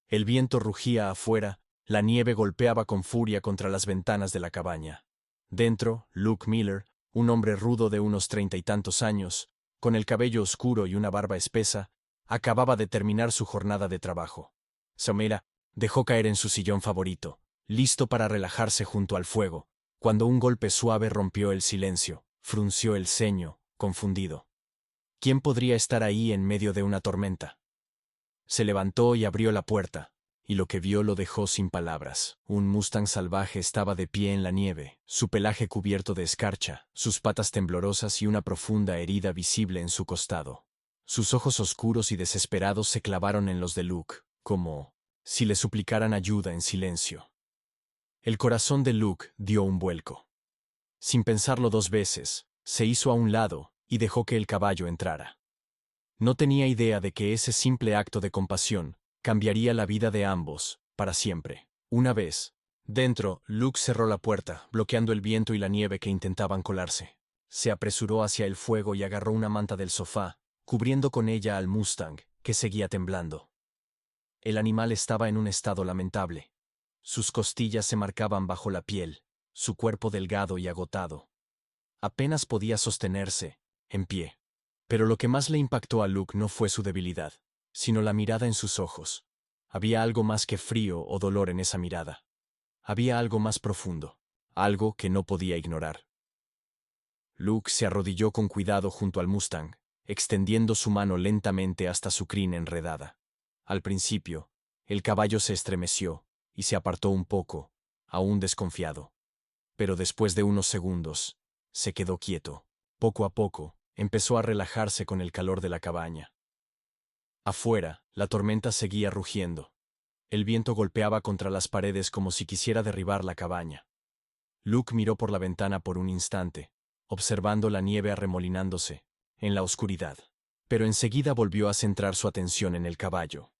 El viento rugía afuera, la nieve golpeaba con furia contra las ventanas de la cabaña. Dentro, Luke Miller, un hombre rudo de unos 30 y tantos años, con el cabello oscuro y una barba espesa, acababa de terminar su jornada de trabajo. Samira dejó caer en su sillón favorito, listo para relajarse junto al fuego, cuando un golpe suave rompió el silencio. Frunció el ceño, confundido. ¿Quién podría estar ahí en medio de una tormenta? Se levantó y abrió la puerta, y lo que vio lo dejó sin palabras. Un mustang salvaje estaba de pie en la nieve, su pelaje cubierto de escarcha, sus patas temblorosas y una profunda herida visible en su costado. Sus ojos oscuros y desesperados se clavaron en los de Luke, como si le suplicaran ayuda en silencio. El corazón de Luke dio un vuelco. Sin pensarlo dos veces, se hizo a un lado y dejó que el caballo entrara. No tenía idea de que ese simple acto de compasión cambiaría la vida de ambos, para siempre. Una vez, dentro, Luke cerró la puerta, bloqueando el viento y la nieve que intentaban colarse. Se apresuró hacia el fuego y agarró una manta del sofá, cubriendo con ella al Mustang, que seguía temblando. El animal estaba en un estado lamentable. Sus costillas se marcaban bajo la piel, su cuerpo delgado y agotado. Apenas podía sostenerse, en pie. Pero lo que más le impactó a Luke no fue su debilidad, sino la mirada en sus ojos. Había algo más que frío o dolor en esa mirada. Había algo más profundo, algo que no podía ignorar. Luke se arrodilló con cuidado junto al Mustang, extendiendo su mano lentamente hasta su crin enredada. Al principio, el caballo se estremeció y se apartó un poco, aún desconfiado. Pero después de unos segundos, se quedó quieto. Poco a poco, empezó a relajarse con el calor de la cabaña. Afuera, la tormenta seguía rugiendo. El viento golpeaba contra las paredes como si quisiera derribar la cabaña. Luke miró por la ventana por un instante, observando la nieve arremolinándose, en la oscuridad. Pero enseguida volvió a centrar su atención en el caballo.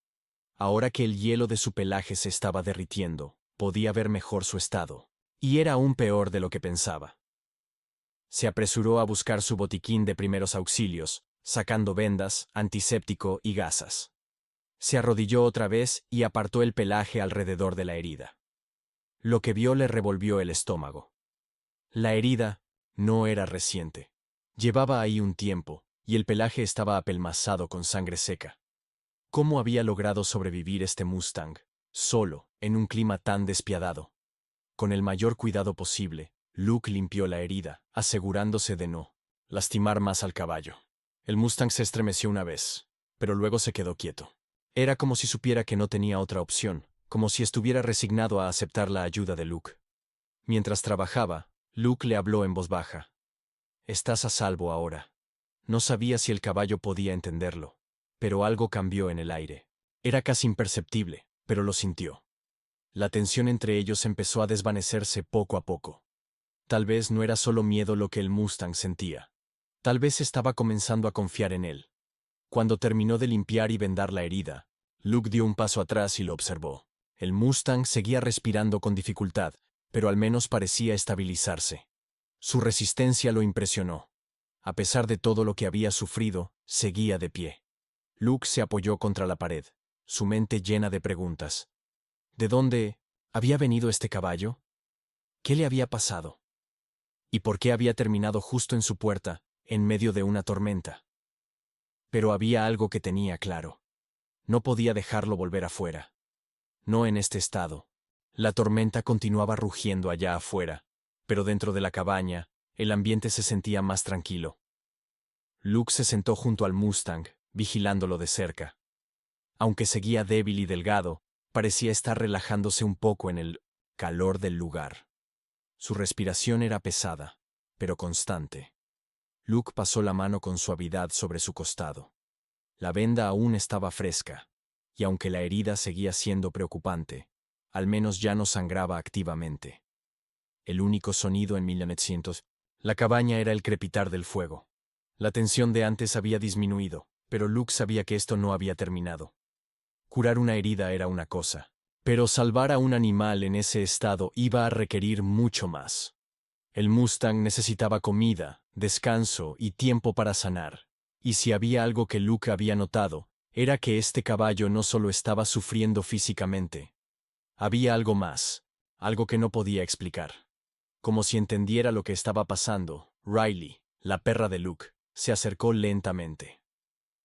Ahora que el hielo de su pelaje se estaba derritiendo, podía ver mejor su estado. Y era aún peor de lo que pensaba. Se apresuró a buscar su botiquín de primeros auxilios, sacando vendas, antiséptico y gasas. Se arrodilló otra vez y apartó el pelaje alrededor de la herida. Lo que vio le revolvió el estómago. La herida no era reciente. Llevaba ahí un tiempo, y el pelaje estaba apelmazado con sangre seca. ¿Cómo había logrado sobrevivir este Mustang, solo, en un clima tan despiadado? Con el mayor cuidado posible, Luke limpió la herida, asegurándose de no lastimar más al caballo. El Mustang se estremeció una vez, pero luego se quedó quieto. Era como si supiera que no tenía otra opción, como si estuviera resignado a aceptar la ayuda de Luke. Mientras trabajaba, Luke le habló en voz baja. «Estás a salvo ahora». No sabía si el caballo podía entenderlo, pero algo cambió en el aire. Era casi imperceptible, pero lo sintió. La tensión entre ellos empezó a desvanecerse poco a poco. Tal vez no era solo miedo lo que el Mustang sentía. Tal vez estaba comenzando a confiar en él. Cuando terminó de limpiar y vendar la herida, Luke dio un paso atrás y lo observó. El Mustang seguía respirando con dificultad, pero al menos parecía estabilizarse. Su resistencia lo impresionó. A pesar de todo lo que había sufrido, seguía de pie. Luke se apoyó contra la pared, su mente llena de preguntas. ¿De dónde había venido este caballo? ¿Qué le había pasado? ¿Y por qué había terminado justo en su puerta, en medio de una tormenta? Pero había algo que tenía claro. No podía dejarlo volver afuera. No en este estado. La tormenta continuaba rugiendo allá afuera, pero dentro de la cabaña, el ambiente se sentía más tranquilo. Luke se sentó junto al Mustang, vigilándolo de cerca. Aunque seguía débil y delgado, parecía estar relajándose un poco en el calor del lugar. Su respiración era pesada, pero constante. Luke pasó la mano con suavidad sobre su costado. La venda aún estaba fresca, y aunque la herida seguía siendo preocupante, al menos ya no sangraba activamente. El único sonido en 1900, la cabaña era el crepitar del fuego. La tensión de antes había disminuido, pero Luke sabía que esto no había terminado. Curar una herida era una cosa, pero salvar a un animal en ese estado iba a requerir mucho más. El Mustang necesitaba comida, descanso y tiempo para sanar, y si había algo que Luke había notado, era que este caballo no solo estaba sufriendo físicamente. Había algo más, algo que no podía explicar. Como si entendiera lo que estaba pasando, Riley, la perra de Luke, se acercó lentamente.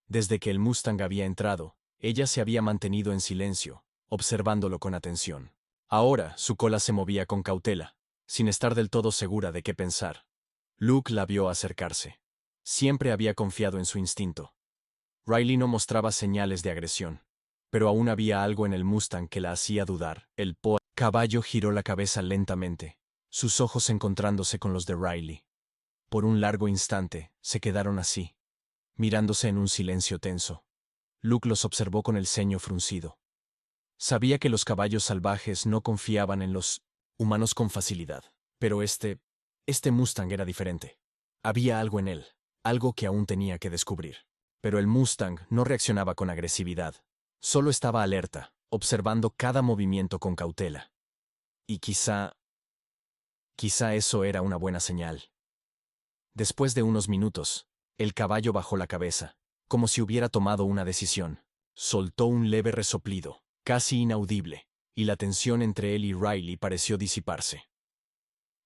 Desde que el Mustang había entrado, ella se había mantenido en silencio, observándolo con atención. Ahora su cola se movía con cautela, sin estar del todo segura de qué pensar. Luke la vio acercarse. Siempre había confiado en su instinto. Riley no mostraba señales de agresión, pero aún había algo en el Mustang que la hacía dudar. El caballo giró la cabeza lentamente, sus ojos encontrándose con los de Riley. Por un largo instante, se quedaron así, mirándose en un silencio tenso. Luke los observó con el ceño fruncido. Sabía que los caballos salvajes no confiaban en los humanos con facilidad, pero este Mustang era diferente. Había algo en él, algo que aún tenía que descubrir. Pero el Mustang no reaccionaba con agresividad. Solo estaba alerta, observando cada movimiento con cautela. Y quizá eso era una buena señal. Después de unos minutos, el caballo bajó la cabeza, como si hubiera tomado una decisión. Soltó un leve resoplido, casi inaudible, y la tensión entre él y Riley pareció disiparse.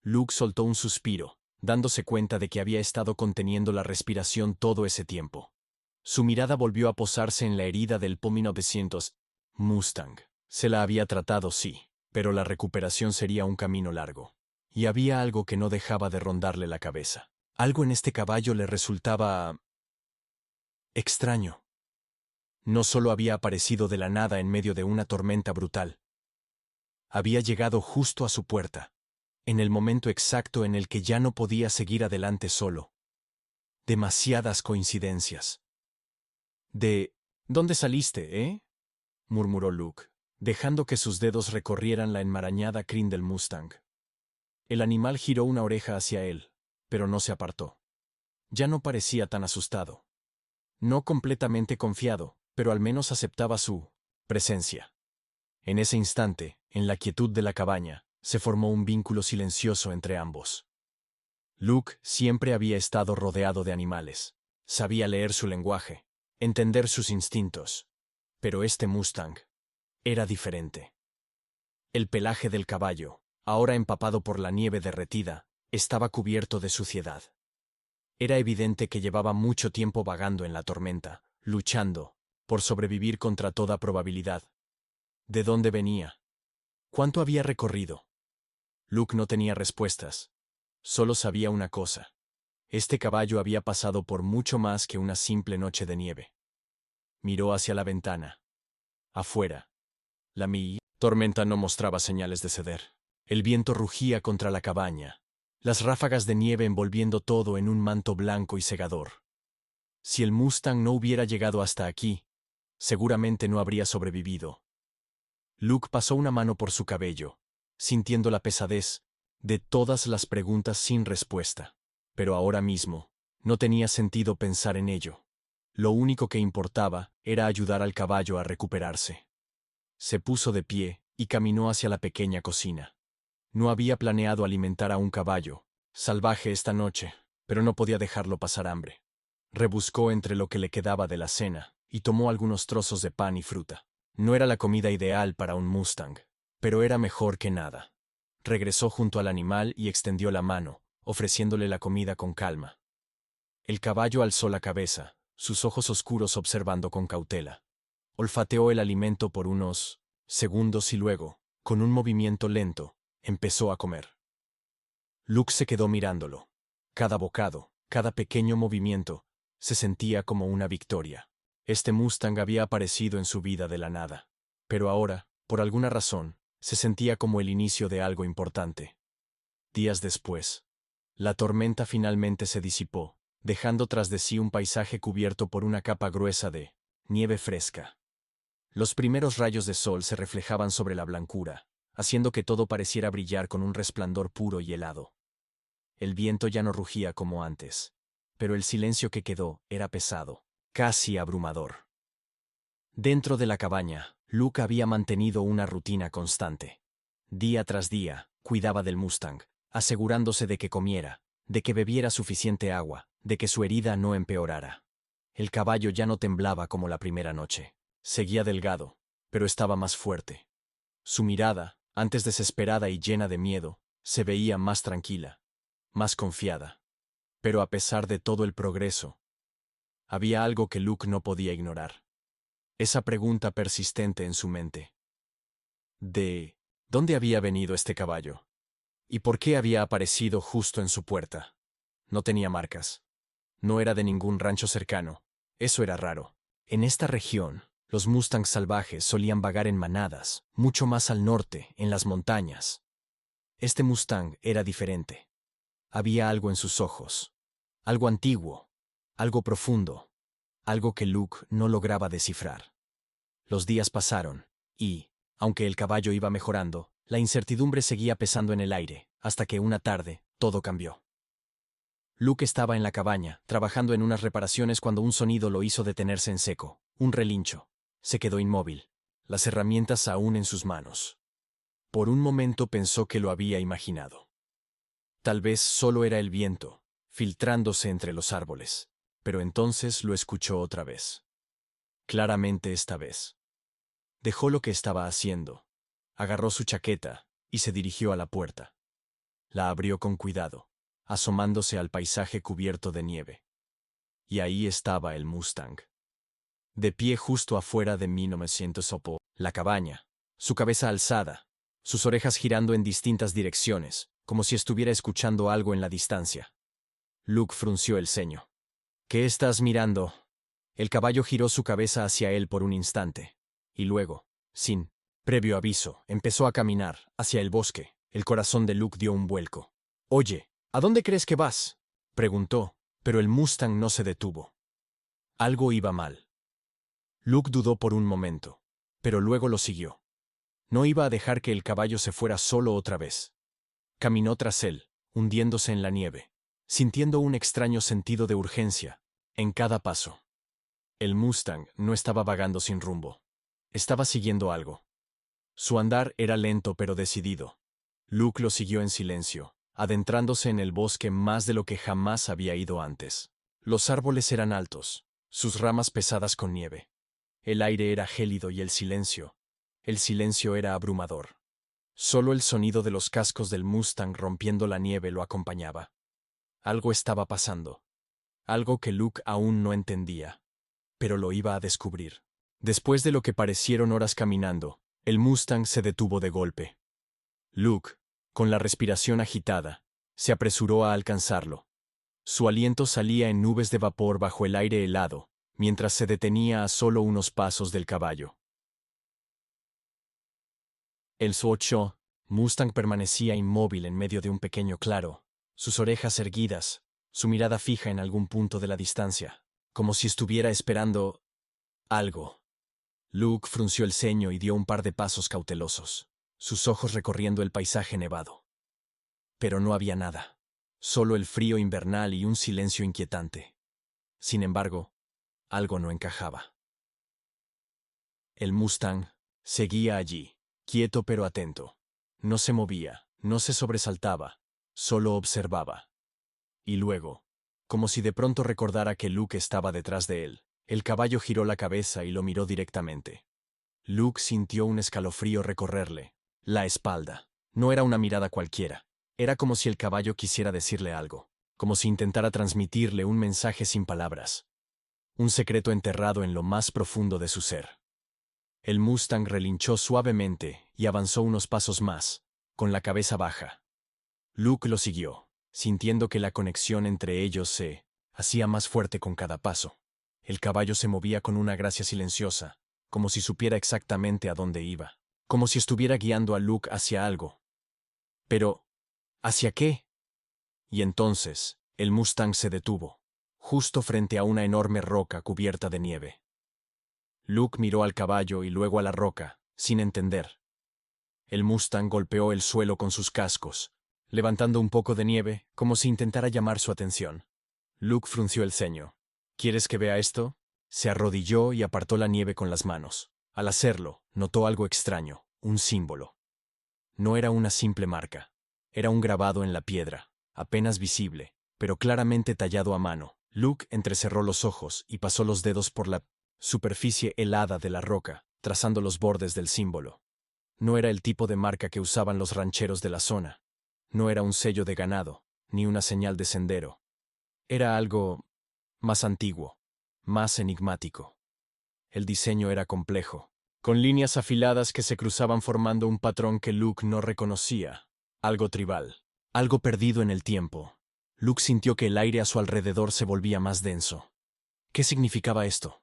Luke soltó un suspiro, dándose cuenta de que había estado conteniendo la respiración todo ese tiempo. Su mirada volvió a posarse en la herida del Pomi 900 Mustang. Se la había tratado, sí, pero la recuperación sería un camino largo. Y había algo que no dejaba de rondarle la cabeza. Algo en este caballo le resultaba extraño. No solo había aparecido de la nada en medio de una tormenta brutal. Había llegado justo a su puerta, en el momento exacto en el que ya no podía seguir adelante solo. Demasiadas coincidencias. ¿De dónde saliste, murmuró Luke, dejando que sus dedos recorrieran la enmarañada crin del Mustang. El animal giró una oreja hacia él, pero no se apartó. Ya no parecía tan asustado. No completamente confiado, pero al menos aceptaba su presencia. En ese instante, en la quietud de la cabaña, se formó un vínculo silencioso entre ambos. Luke siempre había estado rodeado de animales. Sabía leer su lenguaje, entender sus instintos. Pero este Mustang era diferente. El pelaje del caballo, ahora empapado por la nieve derretida, estaba cubierto de suciedad. Era evidente que llevaba mucho tiempo vagando en la tormenta, luchando, por sobrevivir contra toda probabilidad. ¿De dónde venía? ¿Cuánto había recorrido? Luke no tenía respuestas. Solo sabía una cosa. Este caballo había pasado por mucho más que una simple noche de nieve. Miró hacia la ventana. Afuera, la tormenta no mostraba señales de ceder. El viento rugía contra la cabaña, las ráfagas de nieve envolviendo todo en un manto blanco y cegador. Si el Mustang no hubiera llegado hasta aquí, seguramente no habría sobrevivido. Luke pasó una mano por su cabello, sintiendo la pesadez de todas las preguntas sin respuesta. Pero ahora mismo, no tenía sentido pensar en ello. Lo único que importaba era ayudar al caballo a recuperarse. Se puso de pie y caminó hacia la pequeña cocina. No había planeado alimentar a un caballo salvaje esta noche, pero no podía dejarlo pasar hambre. Rebuscó entre lo que le quedaba de la cena y tomó algunos trozos de pan y fruta. No era la comida ideal para un Mustang, pero era mejor que nada. Regresó junto al animal y extendió la mano, ofreciéndole la comida con calma. El caballo alzó la cabeza, sus ojos oscuros observando con cautela. Olfateó el alimento por unos segundos y luego, con un movimiento lento, empezó a comer. Luke se quedó mirándolo. Cada bocado, cada pequeño movimiento, se sentía como una victoria. Este Mustang había aparecido en su vida de la nada. Pero ahora, por alguna razón, se sentía como el inicio de algo importante. Días después, la tormenta finalmente se disipó, dejando tras de sí un paisaje cubierto por una capa gruesa de nieve fresca. Los primeros rayos de sol se reflejaban sobre la blancura, haciendo que todo pareciera brillar con un resplandor puro y helado. El viento ya no rugía como antes, pero el silencio que quedó era pesado, casi abrumador. Dentro de la cabaña, Luke había mantenido una rutina constante. Día tras día, cuidaba del Mustang, asegurándose de que comiera, de que bebiera suficiente agua, de que su herida no empeorara. El caballo ya no temblaba como la primera noche. Seguía delgado, pero estaba más fuerte. Su mirada, antes desesperada y llena de miedo, se veía más tranquila, más confiada. Pero a pesar de todo el progreso, había algo que Luke no podía ignorar. Esa pregunta persistente en su mente. ¿De dónde había venido este caballo? ¿Y por qué había aparecido justo en su puerta? No tenía marcas. No era de ningún rancho cercano. Eso era raro. En esta región, los mustangs salvajes solían vagar en manadas, mucho más al norte, en las montañas. Este mustang era diferente. Había algo en sus ojos. Algo antiguo. Algo profundo. Algo que Luke no lograba descifrar. Los días pasaron, y, aunque el caballo iba mejorando, la incertidumbre seguía pesando en el aire, hasta que una tarde, todo cambió. Luke estaba en la cabaña, trabajando en unas reparaciones cuando un sonido lo hizo detenerse en seco, un relincho. Se quedó inmóvil, las herramientas aún en sus manos. Por un momento pensó que lo había imaginado. Tal vez solo era el viento, filtrándose entre los árboles, pero entonces lo escuchó otra vez. Claramente esta vez. Dejó lo que estaba haciendo, agarró su chaqueta y se dirigió a la puerta. La abrió con cuidado, asomándose al paisaje cubierto de nieve. Y ahí estaba el Mustang. De pie justo afuera de 1900 Sopo, la cabaña, su cabeza alzada, sus orejas girando en distintas direcciones, como si estuviera escuchando algo en la distancia. Luke frunció el ceño. ¿Qué estás mirando? El caballo giró su cabeza hacia él por un instante, y luego, sin previo aviso, empezó a caminar hacia el bosque. El corazón de Luke dio un vuelco. Oye, ¿a dónde crees que vas? Preguntó, pero el Mustang no se detuvo. Algo iba mal. Luke dudó por un momento, pero luego lo siguió. No iba a dejar que el caballo se fuera solo otra vez. Caminó tras él, hundiéndose en la nieve, sintiendo un extraño sentido de urgencia en cada paso. El Mustang no estaba vagando sin rumbo. Estaba siguiendo algo. Su andar era lento pero decidido. Luke lo siguió en silencio, adentrándose en el bosque más de lo que jamás había ido antes. Los árboles eran altos, sus ramas pesadas con nieve. El aire era gélido y el silencio era abrumador. Solo el sonido de los cascos del Mustang rompiendo la nieve lo acompañaba. Algo estaba pasando. Algo que Luke aún no entendía. Pero lo iba a descubrir. Después de lo que parecieron horas caminando, el Mustang se detuvo de golpe. Luke, con la respiración agitada, se apresuró a alcanzarlo. Su aliento salía en nubes de vapor bajo el aire helado, mientras se detenía a solo unos pasos del caballo. El Suocho, Mustang permanecía inmóvil en medio de un pequeño claro, sus orejas erguidas, su mirada fija en algún punto de la distancia, como si estuviera esperando algo. Luke frunció el ceño y dio un par de pasos cautelosos, sus ojos recorriendo el paisaje nevado. Pero no había nada, solo el frío invernal y un silencio inquietante. Sin embargo, algo no encajaba. El Mustang seguía allí, quieto pero atento. No se movía, no se sobresaltaba, solo observaba. Y luego, como si de pronto recordara que Luke estaba detrás de él, el caballo giró la cabeza y lo miró directamente. Luke sintió un escalofrío recorrerle la espalda. No era una mirada cualquiera. Era como si el caballo quisiera decirle algo, como si intentara transmitirle un mensaje sin palabras. Un secreto enterrado en lo más profundo de su ser. El Mustang relinchó suavemente y avanzó unos pasos más, con la cabeza baja. Luke lo siguió, sintiendo que la conexión entre ellos se hacía más fuerte con cada paso. El caballo se movía con una gracia silenciosa, como si supiera exactamente a dónde iba, como si estuviera guiando a Luke hacia algo. Pero, ¿hacia qué? Y entonces, el Mustang se detuvo, justo frente a una enorme roca cubierta de nieve. Luke miró al caballo y luego a la roca, sin entender. El Mustang golpeó el suelo con sus cascos, levantando un poco de nieve, como si intentara llamar su atención. Luke frunció el ceño. ¿Quieres que vea esto? Se arrodilló y apartó la nieve con las manos. Al hacerlo, notó algo extraño, un símbolo. No era una simple marca. Era un grabado en la piedra, apenas visible, pero claramente tallado a mano. Luke entrecerró los ojos y pasó los dedos por la superficie helada de la roca, trazando los bordes del símbolo. No era el tipo de marca que usaban los rancheros de la zona. No era un sello de ganado, ni una señal de sendero. Era algo más antiguo, más enigmático. El diseño era complejo, con líneas afiladas que se cruzaban formando un patrón que Luke no reconocía. Algo tribal, algo perdido en el tiempo. Luke sintió que el aire a su alrededor se volvía más denso. ¿Qué significaba esto?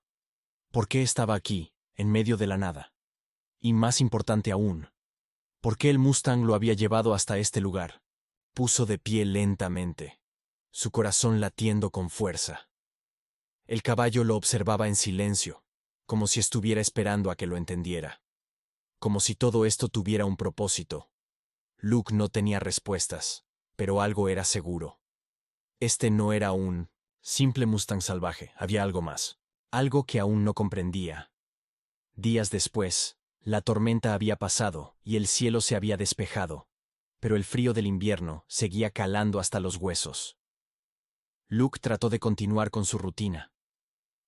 ¿Por qué estaba aquí, en medio de la nada? Y más importante aún, ¿por qué el Mustang lo había llevado hasta este lugar? Puso de pie lentamente, su corazón latiendo con fuerza. El caballo lo observaba en silencio, como si estuviera esperando a que lo entendiera. Como si todo esto tuviera un propósito. Luke no tenía respuestas, pero algo era seguro. Este no era un simple Mustang salvaje, había algo más. Algo que aún no comprendía. Días después, la tormenta había pasado y el cielo se había despejado, pero el frío del invierno seguía calando hasta los huesos. Luke trató de continuar con su rutina.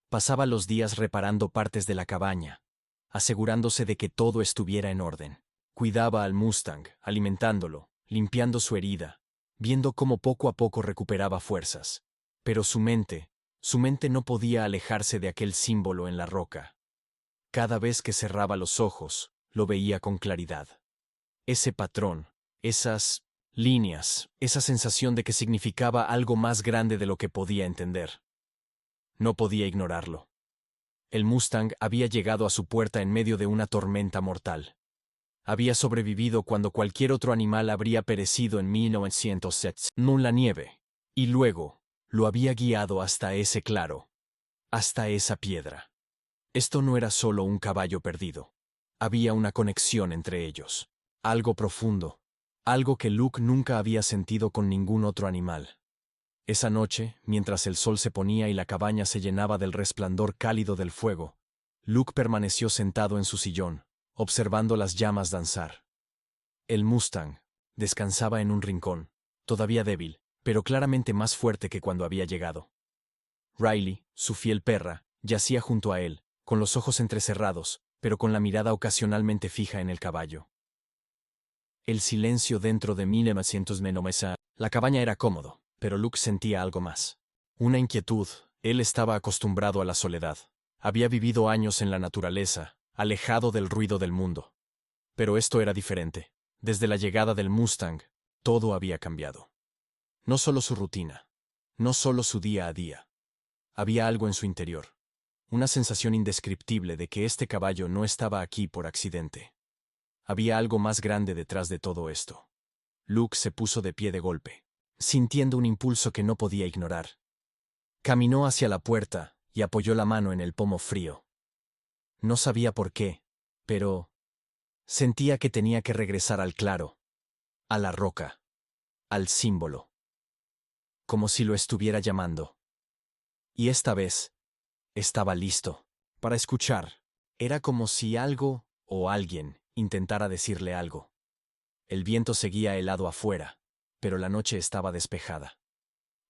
Pasaba los días reparando partes de la cabaña, asegurándose de que todo estuviera en orden. Cuidaba al Mustang, alimentándolo, limpiando su herida, viendo cómo poco a poco recuperaba fuerzas. Pero su mente no podía alejarse de aquel símbolo en la roca. Cada vez que cerraba los ojos, lo veía con claridad. Ese patrón, esas líneas, esa sensación de que significaba algo más grande de lo que podía entender. No podía ignorarlo. El Mustang había llegado a su puerta en medio de una tormenta mortal. Había sobrevivido cuando cualquier otro animal habría perecido en 1907, no en la nieve. Y luego, lo había guiado hasta ese claro, hasta esa piedra. Esto no era solo un caballo perdido. Había una conexión entre ellos. Algo profundo. Algo que Luke nunca había sentido con ningún otro animal. Esa noche, mientras el sol se ponía y la cabaña se llenaba del resplandor cálido del fuego, Luke permaneció sentado en su sillón, observando las llamas danzar. El Mustang descansaba en un rincón, todavía débil, pero claramente más fuerte que cuando había llegado. Riley, su fiel perra, yacía junto a él, con los ojos entrecerrados, pero con la mirada ocasionalmente fija en el caballo. El silencio dentro de 1900 menomesa. La cabaña era cómodo, pero Luke sentía algo más. Una inquietud. Él estaba acostumbrado a la soledad. Había vivido años en la naturaleza, alejado del ruido del mundo. Pero esto era diferente. Desde la llegada del Mustang, todo había cambiado. No solo su rutina, no solo su día a día. Había algo en su interior. Una sensación indescriptible de que este caballo no estaba aquí por accidente. Había algo más grande detrás de todo esto. Luke se puso de pie de golpe, sintiendo un impulso que no podía ignorar. Caminó hacia la puerta y apoyó la mano en el pomo frío. No sabía por qué, pero sentía que tenía que regresar al claro, a la roca, al símbolo. Como si lo estuviera llamando. Y esta vez, estaba listo para escuchar. Era como si algo o alguien intentara decirle algo. El viento seguía helado afuera, pero la noche estaba despejada.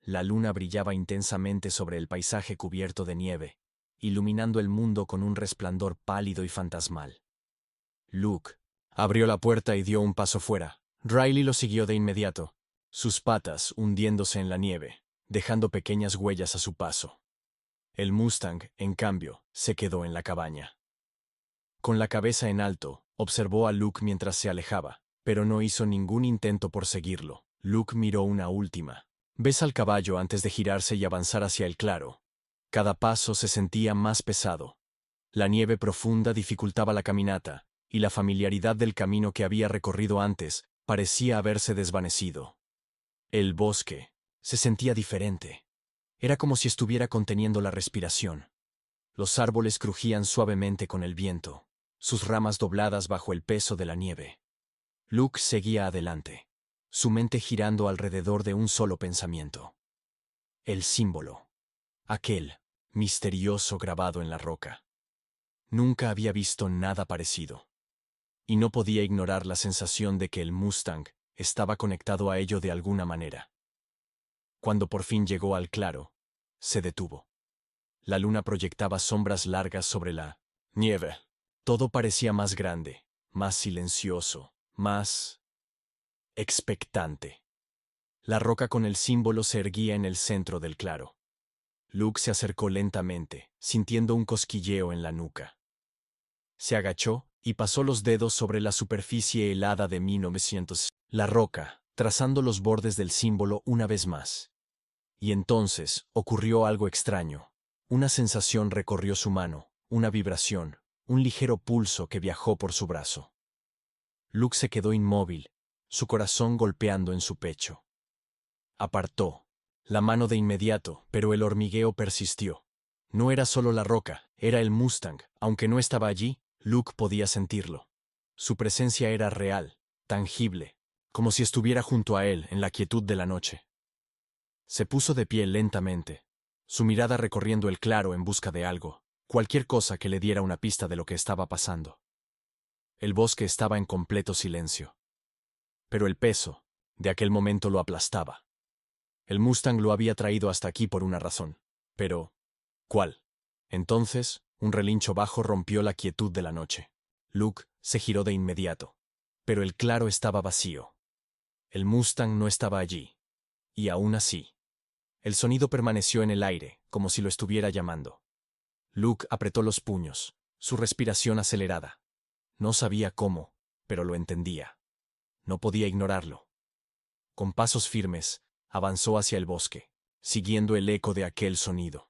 La luna brillaba intensamente sobre el paisaje cubierto de nieve, iluminando el mundo con un resplandor pálido y fantasmal. Luke abrió la puerta y dio un paso fuera. Riley lo siguió de inmediato, sus patas hundiéndose en la nieve, dejando pequeñas huellas a su paso. El Mustang, en cambio, se quedó en la cabaña. Con la cabeza en alto, observó a Luke mientras se alejaba, pero no hizo ningún intento por seguirlo. Luke miró una última vez al caballo antes de girarse y avanzar hacia el claro. Cada paso se sentía más pesado. La nieve profunda dificultaba la caminata, y la familiaridad del camino que había recorrido antes parecía haberse desvanecido. El bosque se sentía diferente. Era como si estuviera conteniendo la respiración. Los árboles crujían suavemente con el viento, sus ramas dobladas bajo el peso de la nieve. Luke seguía adelante, su mente girando alrededor de un solo pensamiento. El símbolo. Aquel misterioso grabado en la roca. Nunca había visto nada parecido. Y no podía ignorar la sensación de que el Mustang estaba conectado a ello de alguna manera. Cuando por fin llegó al claro, se detuvo. La luna proyectaba sombras largas sobre la nieve. Todo parecía más grande, más silencioso, más expectante. La roca con el símbolo se erguía en el centro del claro. Luke se acercó lentamente, sintiendo un cosquilleo en la nuca. Se agachó y pasó los dedos sobre la superficie helada de 1900. La roca, trazando los bordes del símbolo una vez más. Y entonces ocurrió algo extraño. Una sensación recorrió su mano, una vibración, un ligero pulso que viajó por su brazo. Luke se quedó inmóvil, su corazón golpeando en su pecho. Apartó la mano de inmediato, pero el hormigueo persistió. No era solo la roca, era el Mustang. Aunque no estaba allí, Luke podía sentirlo. Su presencia era real, tangible, como si estuviera junto a él en la quietud de la noche. Se puso de pie lentamente, su mirada recorriendo el claro en busca de algo, cualquier cosa que le diera una pista de lo que estaba pasando. El bosque estaba en completo silencio. Pero el peso de aquel momento lo aplastaba. El Mustang lo había traído hasta aquí por una razón. Pero, ¿cuál? Entonces, un relincho bajo rompió la quietud de la noche. Luke se giró de inmediato. Pero el claro estaba vacío. El Mustang no estaba allí. Y aún así, el sonido permaneció en el aire, como si lo estuviera llamando. Luke apretó los puños, su respiración acelerada. No sabía cómo, pero lo entendía. No podía ignorarlo. Con pasos firmes, avanzó hacia el bosque, siguiendo el eco de aquel sonido.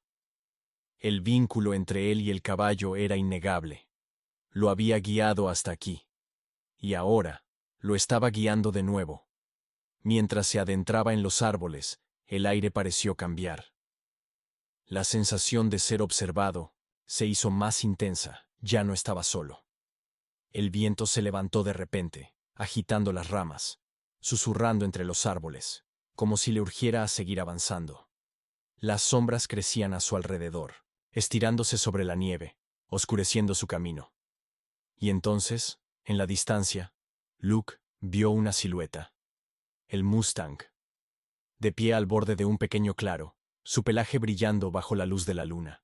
El vínculo entre él y el caballo era innegable. Lo había guiado hasta aquí. Y ahora, lo estaba guiando de nuevo. Mientras se adentraba en los árboles, el aire pareció cambiar. La sensación de ser observado se hizo más intensa, ya no estaba solo. El viento se levantó de repente, agitando las ramas, susurrando entre los árboles, como si le urgiera a seguir avanzando. Las sombras crecían a su alrededor, estirándose sobre la nieve, oscureciendo su camino. Y entonces, en la distancia, Luke vio una silueta. El Mustang. De pie al borde de un pequeño claro, su pelaje brillando bajo la luz de la luna.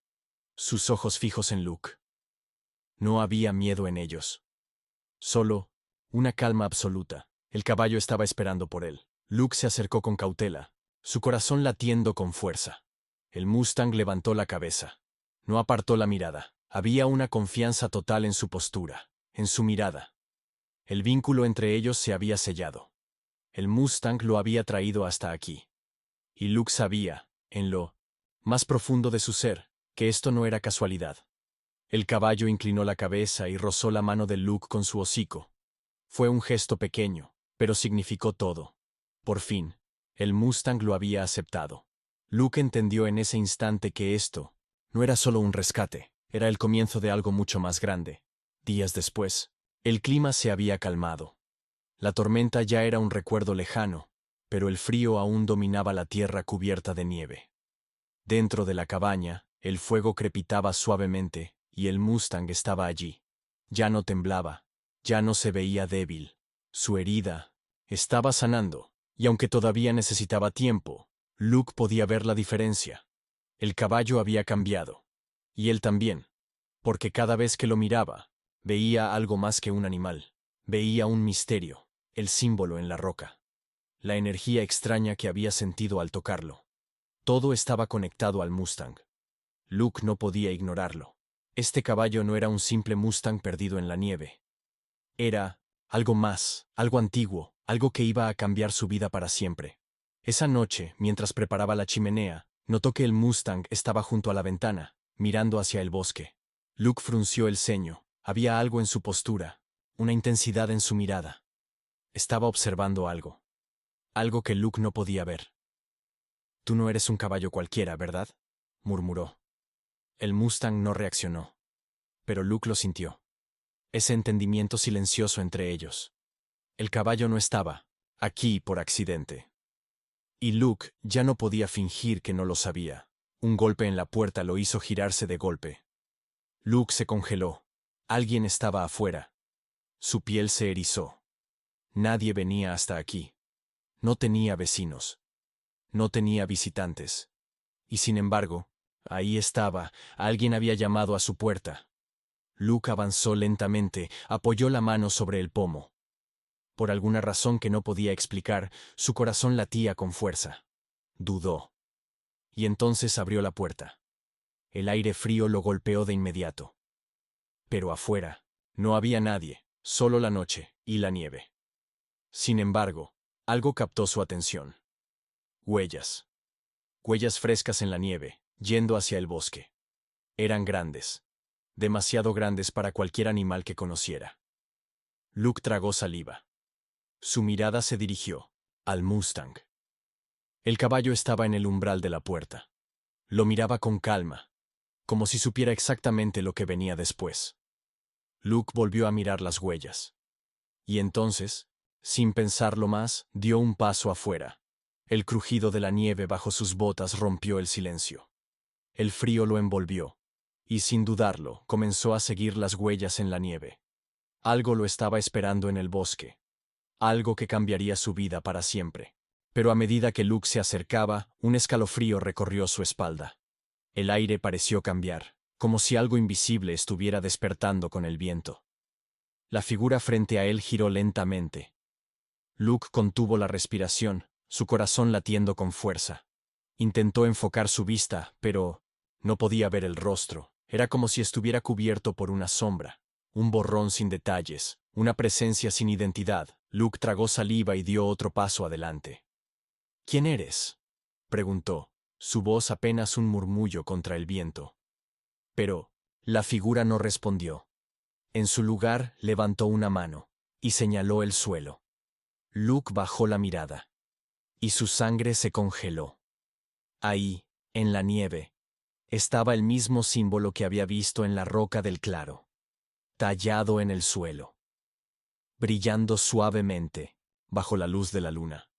Sus ojos fijos en Luke. No había miedo en ellos. Solo una calma absoluta. El caballo estaba esperando por él. Luke se acercó con cautela, su corazón latiendo con fuerza. El Mustang levantó la cabeza. No apartó la mirada. Había una confianza total en su postura, en su mirada. El vínculo entre ellos se había sellado. El Mustang lo había traído hasta aquí. Y Luke sabía, en lo más profundo de su ser, que esto no era casualidad. El caballo inclinó la cabeza y rozó la mano de Luke con su hocico. Fue un gesto pequeño, pero significó todo. Por fin, el Mustang lo había aceptado. Luke entendió en ese instante que esto no era solo un rescate, era el comienzo de algo mucho más grande. Días después, el clima se había calmado. La tormenta ya era un recuerdo lejano, pero el frío aún dominaba la tierra cubierta de nieve. Dentro de la cabaña, el fuego crepitaba suavemente, y el Mustang estaba allí. Ya no temblaba, ya no se veía débil. Su herida estaba sanando, y aunque todavía necesitaba tiempo, Luke podía ver la diferencia. El caballo había cambiado. Y él también, porque cada vez que lo miraba, veía algo más que un animal. Veía un misterio, el símbolo en la roca. La energía extraña que había sentido al tocarlo. Todo estaba conectado al Mustang. Luke no podía ignorarlo. Este caballo no era un simple Mustang perdido en la nieve. Era algo más, algo antiguo, algo que iba a cambiar su vida para siempre. Esa noche, mientras preparaba la chimenea, notó que el Mustang estaba junto a la ventana, mirando hacia el bosque. Luke frunció el ceño. Había algo en su postura, una intensidad en su mirada. Estaba observando algo. Algo que Luke no podía ver. «Tú no eres un caballo cualquiera, ¿verdad?», murmuró. El Mustang no reaccionó. Pero Luke lo sintió. Ese entendimiento silencioso entre ellos. El caballo no estaba aquí por accidente. Y Luke ya no podía fingir que no lo sabía. Un golpe en la puerta lo hizo girarse de golpe. Luke se congeló. Alguien estaba afuera. Su piel se erizó. Nadie venía hasta aquí. No tenía vecinos. No tenía visitantes. Y sin embargo, ahí estaba, alguien había llamado a su puerta. Luke avanzó lentamente, apoyó la mano sobre el pomo. Por alguna razón que no podía explicar, su corazón latía con fuerza. Dudó. Y entonces abrió la puerta. El aire frío lo golpeó de inmediato. Pero afuera, no había nadie, solo la noche y la nieve. Sin embargo, algo captó su atención. Huellas. Huellas frescas en la nieve, yendo hacia el bosque. Eran grandes. Demasiado grandes para cualquier animal que conociera. Luke tragó saliva. Su mirada se dirigió al Mustang. El caballo estaba en el umbral de la puerta. Lo miraba con calma, como si supiera exactamente lo que venía después. Luke volvió a mirar las huellas. Y entonces, sin pensarlo más, dio un paso afuera. El crujido de la nieve bajo sus botas rompió el silencio. El frío lo envolvió, y sin dudarlo, comenzó a seguir las huellas en la nieve. Algo lo estaba esperando en el bosque. Algo que cambiaría su vida para siempre. Pero a medida que Luke se acercaba, un escalofrío recorrió su espalda. El aire pareció cambiar, como si algo invisible estuviera despertando con el viento. La figura frente a él giró lentamente. Luke contuvo la respiración, su corazón latiendo con fuerza. Intentó enfocar su vista, pero no podía ver el rostro. Era como si estuviera cubierto por una sombra, un borrón sin detalles, una presencia sin identidad. Luke tragó saliva y dio otro paso adelante. ¿Quién eres?, preguntó, su voz apenas un murmullo contra el viento. Pero la figura no respondió. En su lugar, levantó una mano y señaló el suelo. Luke bajó la mirada, y su sangre se congeló. Ahí, en la nieve, estaba el mismo símbolo que había visto en la roca del claro, tallado en el suelo, brillando suavemente, bajo la luz de la luna.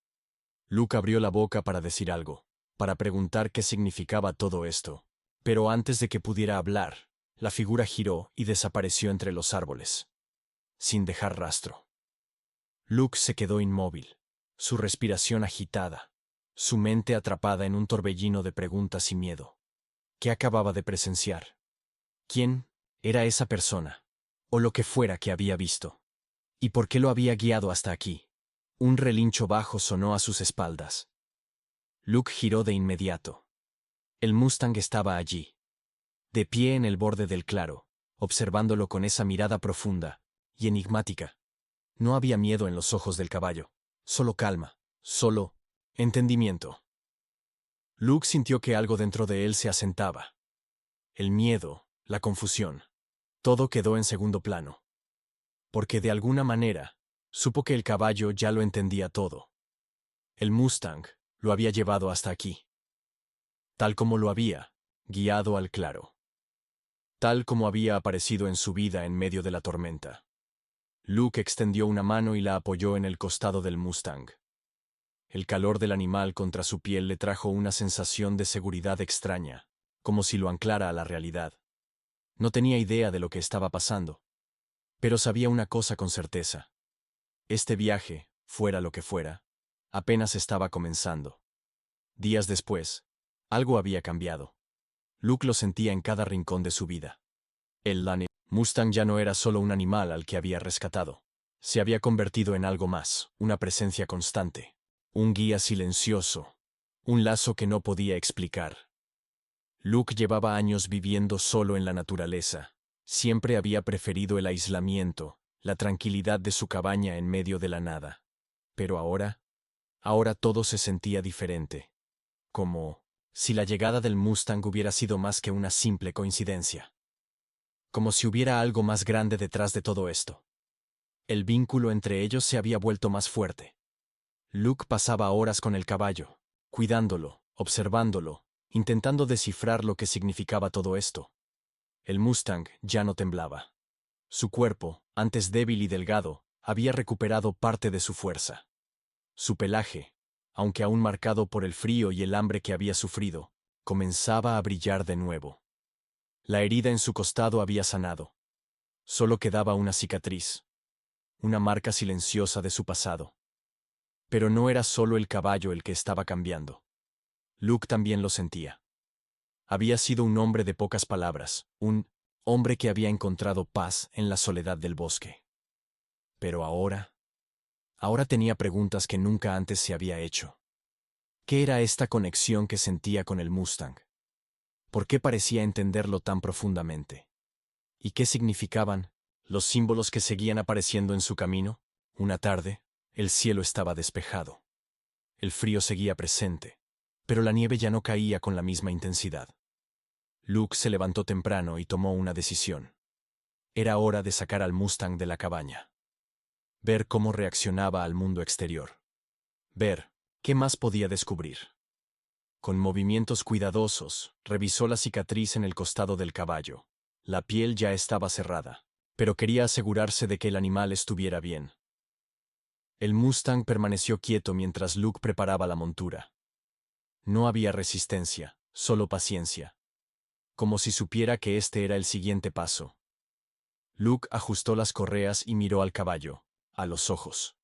Luke abrió la boca para decir algo, para preguntar qué significaba todo esto, pero antes de que pudiera hablar, la figura giró y desapareció entre los árboles, sin dejar rastro. Luke se quedó inmóvil, su respiración agitada, su mente atrapada en un torbellino de preguntas y miedo. ¿Qué acababa de presenciar? ¿Quién era esa persona? O lo que fuera que había visto. ¿Y por qué lo había guiado hasta aquí? Un relincho bajo sonó a sus espaldas. Luke giró de inmediato. El Mustang estaba allí, de pie en el borde del claro, observándolo con esa mirada profunda y enigmática. No había miedo en los ojos del caballo, solo calma, solo entendimiento. Luke sintió que algo dentro de él se asentaba. El miedo, la confusión, todo quedó en segundo plano. Porque de alguna manera, supo que el caballo ya lo entendía todo. El Mustang lo había llevado hasta aquí. Tal como lo había guiado al claro. Tal como había aparecido en su vida en medio de la tormenta. Luke extendió una mano y la apoyó en el costado del Mustang. El calor del animal contra su piel le trajo una sensación de seguridad extraña, como si lo anclara a la realidad. No tenía idea de lo que estaba pasando, pero sabía una cosa con certeza. Este viaje, fuera lo que fuera, apenas estaba comenzando. Días después, algo había cambiado. Luke lo sentía en cada rincón de su vida. El Mustang ya no era solo un animal al que había rescatado. Se había convertido en algo más, una presencia constante, un guía silencioso, un lazo que no podía explicar. Luke llevaba años viviendo solo en la naturaleza. Siempre había preferido el aislamiento, la tranquilidad de su cabaña en medio de la nada. Pero ahora todo se sentía diferente. Como si la llegada del Mustang hubiera sido más que una simple coincidencia. Como si hubiera algo más grande detrás de todo esto. El vínculo entre ellos se había vuelto más fuerte. Luke pasaba horas con el caballo, cuidándolo, observándolo, intentando descifrar lo que significaba todo esto. El Mustang ya no temblaba. Su cuerpo, antes débil y delgado, había recuperado parte de su fuerza. Su pelaje, aunque aún marcado por el frío y el hambre que había sufrido, comenzaba a brillar de nuevo. La herida en su costado había sanado. Solo quedaba una cicatriz, una marca silenciosa de su pasado. Pero no era solo el caballo el que estaba cambiando. Luke también lo sentía. Había sido un hombre de pocas palabras, un hombre que había encontrado paz en la soledad del bosque. Pero ahora tenía preguntas que nunca antes se había hecho. ¿Qué era esta conexión que sentía con el Mustang? ¿Por qué parecía entenderlo tan profundamente? ¿Y qué significaban los símbolos que seguían apareciendo en su camino? Una tarde, el cielo estaba despejado. El frío seguía presente, pero la nieve ya no caía con la misma intensidad. Luke se levantó temprano y tomó una decisión. Era hora de sacar al Mustang de la cabaña. Ver cómo reaccionaba al mundo exterior. Ver qué más podía descubrir. Con movimientos cuidadosos, revisó la cicatriz en el costado del caballo. La piel ya estaba cerrada, pero quería asegurarse de que el animal estuviera bien. El Mustang permaneció quieto mientras Luke preparaba la montura. No había resistencia, solo paciencia. Como si supiera que este era el siguiente paso. Luke ajustó las correas y miró al caballo, a los ojos.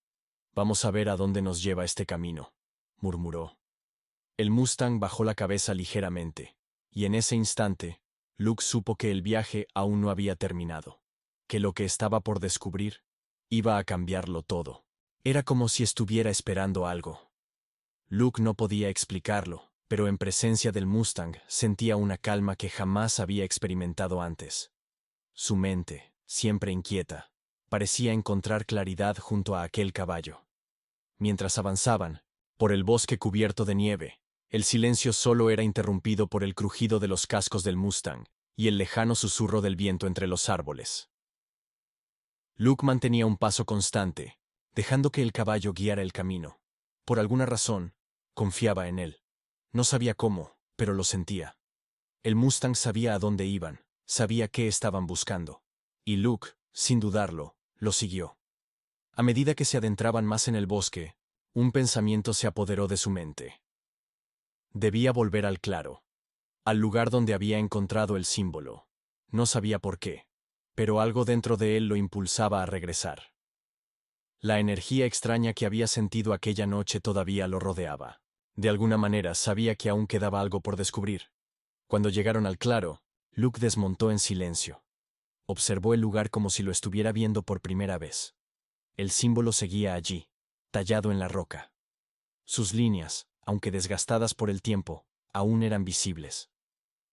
«Vamos a ver a dónde nos lleva este camino», murmuró. El Mustang bajó la cabeza ligeramente, y en ese instante, Luke supo que el viaje aún no había terminado, que lo que estaba por descubrir iba a cambiarlo todo. Era como si estuviera esperando algo. Luke no podía explicarlo, pero en presencia del Mustang sentía una calma que jamás había experimentado antes. Su mente, siempre inquieta, parecía encontrar claridad junto a aquel caballo. Mientras avanzaban, por el bosque cubierto de nieve, el silencio solo era interrumpido por el crujido de los cascos del Mustang y el lejano susurro del viento entre los árboles. Luke mantenía un paso constante, dejando que el caballo guiara el camino. Por alguna razón, confiaba en él. No sabía cómo, pero lo sentía. El Mustang sabía a dónde iban, sabía qué estaban buscando. Y Luke, sin dudarlo, lo siguió. A medida que se adentraban más en el bosque, un pensamiento se apoderó de su mente. Debía volver al claro, al lugar donde había encontrado el símbolo. No sabía por qué, pero algo dentro de él lo impulsaba a regresar. La energía extraña que había sentido aquella noche todavía lo rodeaba. De alguna manera sabía que aún quedaba algo por descubrir. Cuando llegaron al claro, Luke desmontó en silencio. Observó el lugar como si lo estuviera viendo por primera vez. El símbolo seguía allí, tallado en la roca. Sus líneas, aunque desgastadas por el tiempo, aún eran visibles.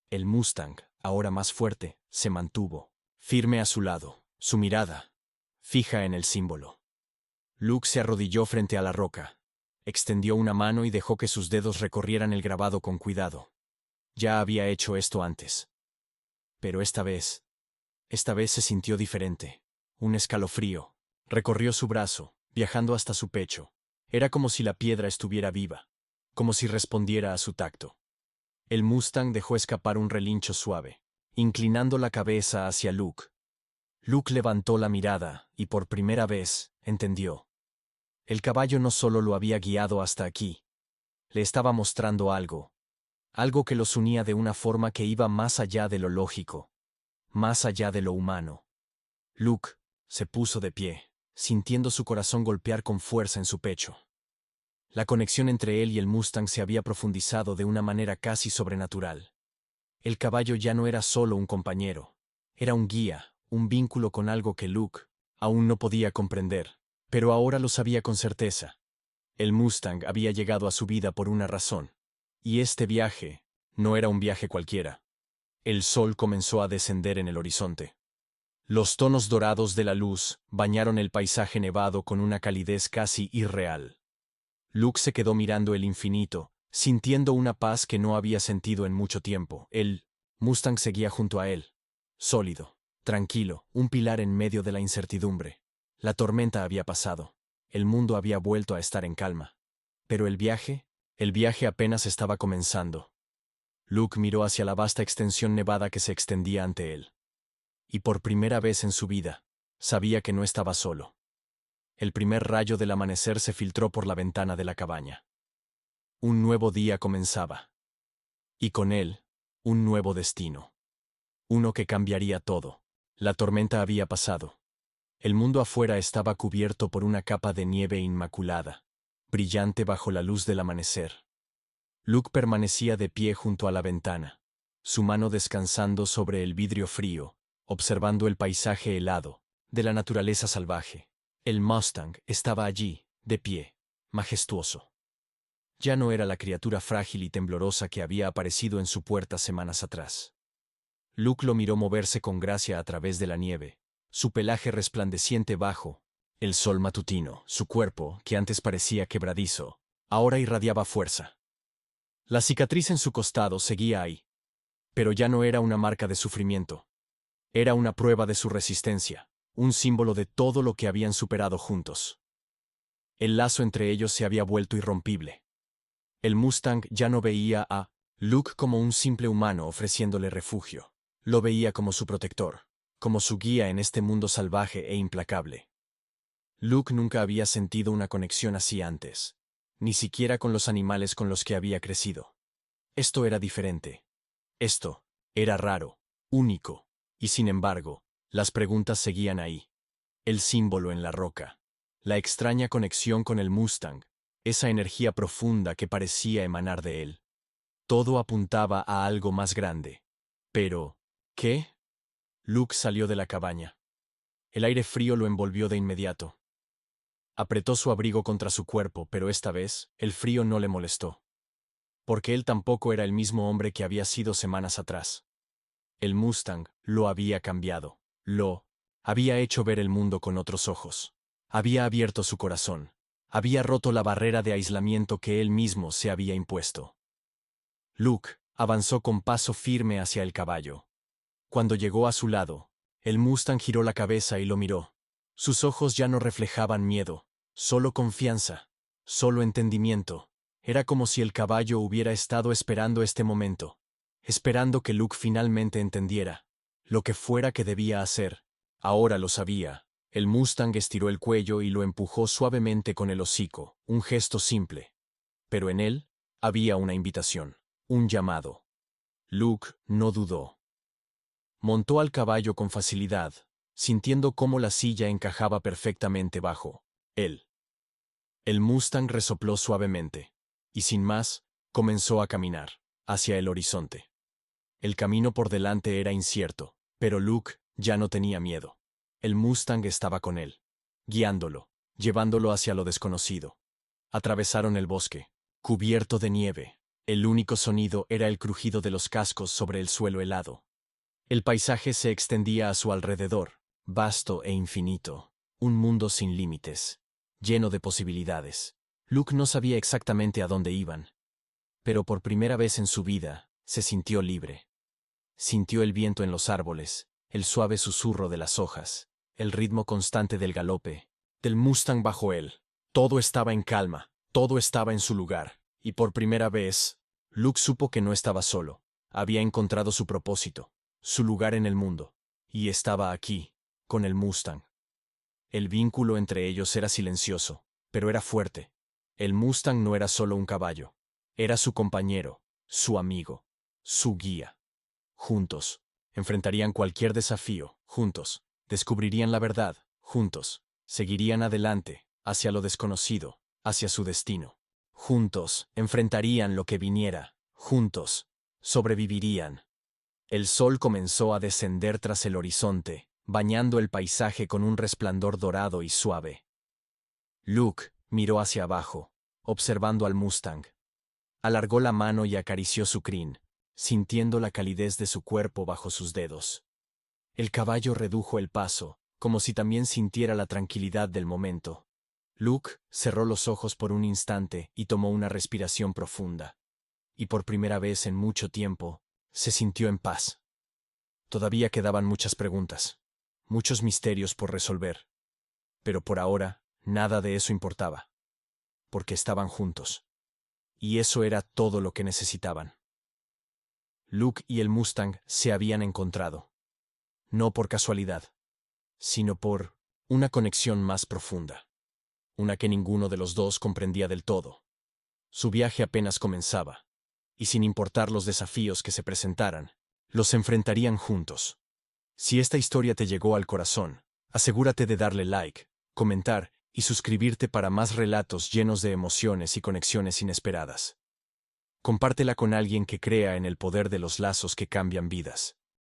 El Mustang, ahora más fuerte, se mantuvo, firme a su lado, su mirada fija en el símbolo. Luke se arrodilló frente a la roca, extendió una mano y dejó que sus dedos recorrieran el grabado con cuidado. Ya había hecho esto antes. Pero esta vez se sintió diferente. Un escalofrío recorrió su brazo, viajando hasta su pecho. Era como si la piedra estuviera viva, como si respondiera a su tacto. El Mustang dejó escapar un relincho suave, inclinando la cabeza hacia Luke. Luke levantó la mirada y por primera vez entendió. El caballo no solo lo había guiado hasta aquí, le estaba mostrando algo que los unía de una forma que iba más allá de lo lógico, más allá de lo humano. Luke se puso de pie, sintiendo su corazón golpear con fuerza en su pecho. La conexión entre él y el Mustang se había profundizado de una manera casi sobrenatural. El caballo ya no era solo un compañero, era un guía, un vínculo con algo que Luke aún no podía comprender, pero ahora lo sabía con certeza. El Mustang había llegado a su vida por una razón, y este viaje no era un viaje cualquiera. El sol comenzó a descender en el horizonte. Los tonos dorados de la luz bañaron el paisaje nevado con una calidez casi irreal. Luke se quedó mirando el infinito, sintiendo una paz que no había sentido en mucho tiempo. El Mustang seguía junto a él, sólido, tranquilo, un pilar en medio de la incertidumbre. La tormenta había pasado. El mundo había vuelto a estar en calma. Pero el viaje apenas estaba comenzando. Luke miró hacia la vasta extensión nevada que se extendía ante él. Y por primera vez en su vida, sabía que no estaba solo. El primer rayo del amanecer se filtró por la ventana de la cabaña. Un nuevo día comenzaba. Y con él, un nuevo destino. Uno que cambiaría todo. La tormenta había pasado. El mundo afuera estaba cubierto por una capa de nieve inmaculada, brillante bajo la luz del amanecer. Luke permanecía de pie junto a la ventana, su mano descansando sobre el vidrio frío, observando el paisaje helado de la naturaleza salvaje. El Mustang estaba allí, de pie, majestuoso. Ya no era la criatura frágil y temblorosa que había aparecido en su puerta semanas atrás. Luke lo miró moverse con gracia a través de la nieve, su pelaje resplandeciente bajo el sol matutino, su cuerpo, que antes parecía quebradizo, ahora irradiaba fuerza. La cicatriz en su costado seguía ahí, pero ya no era una marca de sufrimiento. Era una prueba de su resistencia, un símbolo de todo lo que habían superado juntos. El lazo entre ellos se había vuelto irrompible. El Mustang ya no veía a Luke como un simple humano ofreciéndole refugio. Lo veía como su protector, como su guía en este mundo salvaje e implacable. Luke nunca había sentido una conexión así antes, ni siquiera con los animales con los que había crecido. Esto era diferente. Esto era raro, único, y sin embargo, las preguntas seguían ahí. El símbolo en la roca, la extraña conexión con el Mustang, esa energía profunda que parecía emanar de él. Todo apuntaba a algo más grande. Pero, ¿qué? Luke salió de la cabaña. El aire frío lo envolvió de inmediato. Apretó su abrigo contra su cuerpo, pero esta vez, el frío no le molestó. Porque él tampoco era el mismo hombre que había sido semanas atrás. El Mustang lo había cambiado. Lo había hecho ver el mundo con otros ojos. Había abierto su corazón. Había roto la barrera de aislamiento que él mismo se había impuesto. Luke avanzó con paso firme hacia el caballo. Cuando llegó a su lado, el Mustang giró la cabeza y lo miró. Sus ojos ya no reflejaban miedo, solo confianza, solo entendimiento. Era como si el caballo hubiera estado esperando este momento, esperando que Luke finalmente entendiera. Lo que fuera que debía hacer, ahora lo sabía. El Mustang estiró el cuello y lo empujó suavemente con el hocico, un gesto simple. Pero en él había una invitación, un llamado. Luke no dudó. Montó al caballo con facilidad, sintiendo cómo la silla encajaba perfectamente bajo él. El Mustang resopló suavemente, y sin más, comenzó a caminar hacia el horizonte. El camino por delante era incierto, pero Luke ya no tenía miedo. El Mustang estaba con él, guiándolo, llevándolo hacia lo desconocido. Atravesaron el bosque, cubierto de nieve. El único sonido era el crujido de los cascos sobre el suelo helado. El paisaje se extendía a su alrededor, vasto e infinito, un mundo sin límites, lleno de posibilidades. Luke no sabía exactamente a dónde iban, pero por primera vez en su vida, se sintió libre. Sintió el viento en los árboles, el suave susurro de las hojas, el ritmo constante del galope, del Mustang bajo él. Todo estaba en calma, todo estaba en su lugar, y por primera vez, Luke supo que no estaba solo. Había encontrado su propósito, su lugar en el mundo, y estaba aquí, con el Mustang. El vínculo entre ellos era silencioso, pero era fuerte. El Mustang no era solo un caballo, era su compañero, su amigo, su guía. Juntos, enfrentarían cualquier desafío, juntos, descubrirían la verdad, juntos, seguirían adelante, hacia lo desconocido, hacia su destino. Juntos, enfrentarían lo que viniera, juntos, sobrevivirían. El sol comenzó a descender tras el horizonte, bañando el paisaje con un resplandor dorado y suave. Luke miró hacia abajo, observando al Mustang. Alargó la mano y acarició su crin, sintiendo la calidez de su cuerpo bajo sus dedos. El caballo redujo el paso, como si también sintiera la tranquilidad del momento. Luke cerró los ojos por un instante y tomó una respiración profunda. Y por primera vez en mucho tiempo, se sintió en paz. Todavía quedaban muchas preguntas, muchos misterios por resolver. Pero por ahora, nada de eso importaba. Porque estaban juntos. Y eso era todo lo que necesitaban. Luke y el Mustang se habían encontrado. No por casualidad, sino por una conexión más profunda. Una que ninguno de los dos comprendía del todo. Su viaje apenas comenzaba, y sin importar los desafíos que se presentaran, los enfrentarían juntos. Si esta historia te llegó al corazón, asegúrate de darle like, comentar y suscribirte para más relatos llenos de emociones y conexiones inesperadas. Compártela con alguien que crea en el poder de los lazos que cambian vidas.